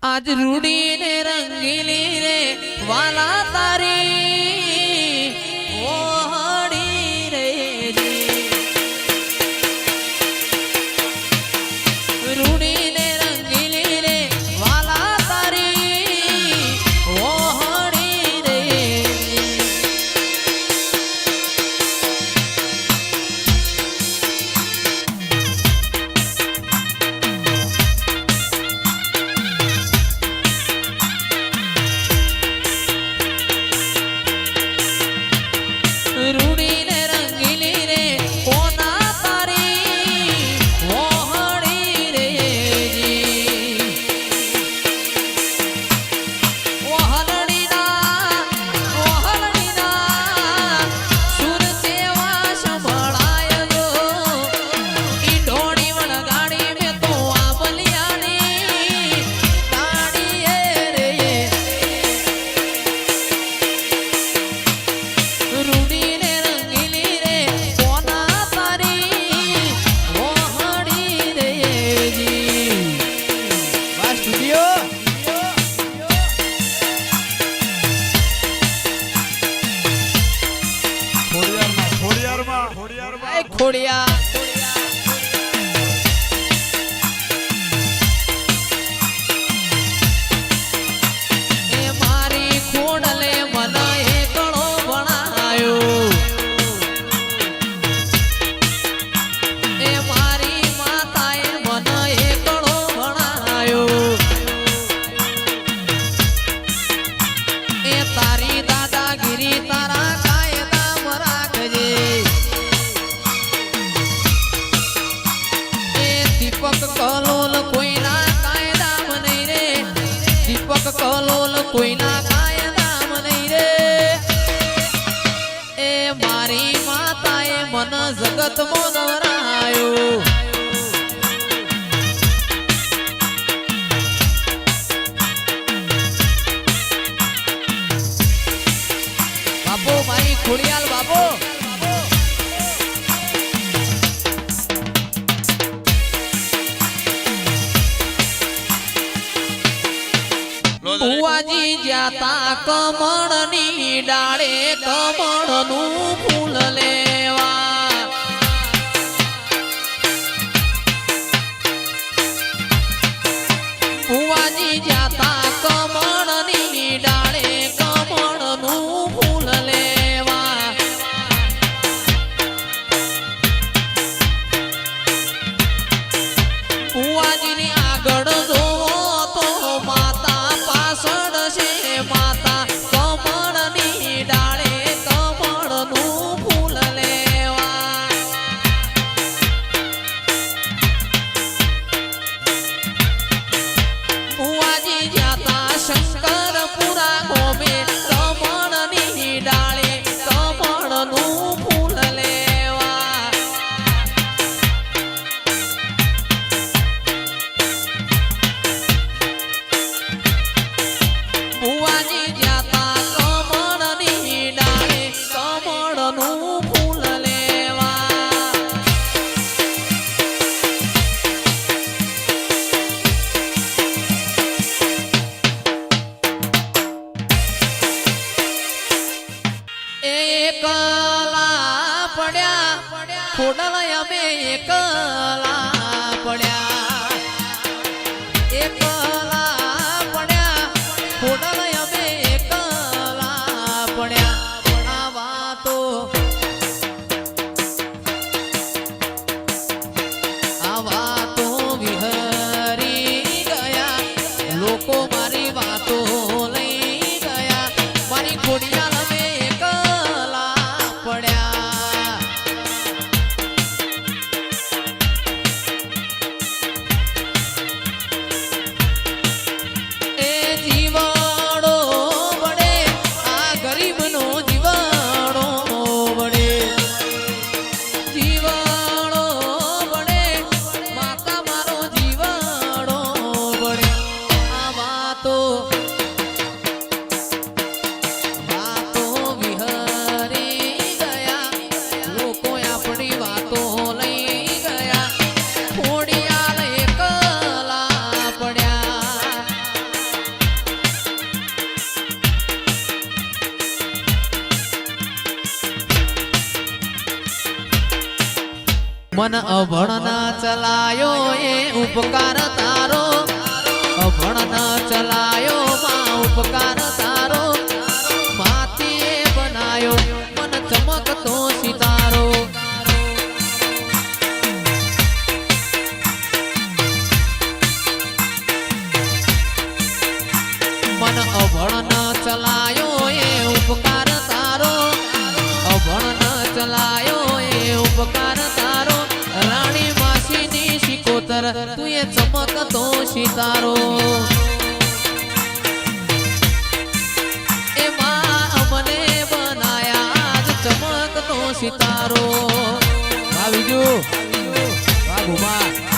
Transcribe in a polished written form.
आज रूडी ने रंगीली रे वाला तारी ओहड़ी रे जी रूडी ने रंगीली रे वाला तारी ओहड़ी रे जी रूडी ने रंगीली रे कोना तारी ओहड़ी रे जी ओहलड़ी ना सुर सेवा संभळाय जो ई ढोड़ी वणगाड़ी में तो आ बलियाणी ताड़ी रे रूडी खोड़िया ए मारी खोड़ले मन एकड़ो बनायो ए मारी माताए मन एकड़ो बनायो ए तारी दादागिरी तारा कायदा मराखजे दीपक कलोल कोई ना कायदा नहीं रे दीपक कलोल कोई ना कायदा नहीं रे ए मारी माताए मन जगत मोदवरायो बाबू मारी खोड़ियाल बाबू बुआजी जाता कमळनी डाळे कमळનું ફૂલ લેવા बुआजी जाता कमळनी डाळे कमळનું ફૂલ લેવા बुआजीની આગળ જોવો તો માતા माता कमळनी डाळे कमळનું ફૂલ લેવા बुआजी जाता शंकरपुरा गोमे कमळनी डाळे कमळનું ફૂલ લેવા बुआजी जाता कमळनी डाळे कमळનું ફૂલ લેવા એકલા પડ્યા ખોડલ અમે એકલા પડ્યા એકલા પડ્યા ખોડલ અમે એકલા પડ્યા આવા તો વિહરી ગયા લોકો મારી વાતો લઈ ગયા મારી ખોડિયાલ અમે એકલા પડ્યા મન અભણ ના ચલાયો એ ઉપકાર તારો અભણ ના ચલાયો માં ઉપકાર તારો માતીએ બનાયો મન ચમકતો સિતારો મન અભણ ના ચલાયો એ ઉપકાર તારો અભણ ના ચલાયો એ ઉપકાર તારો રાણી માસીની શિકોતર તું એ ચમકતો સિતારો એ માં અમને બનાયા આજ ચમકતો સિતારો વાહ બીજું વાહ ભૂમા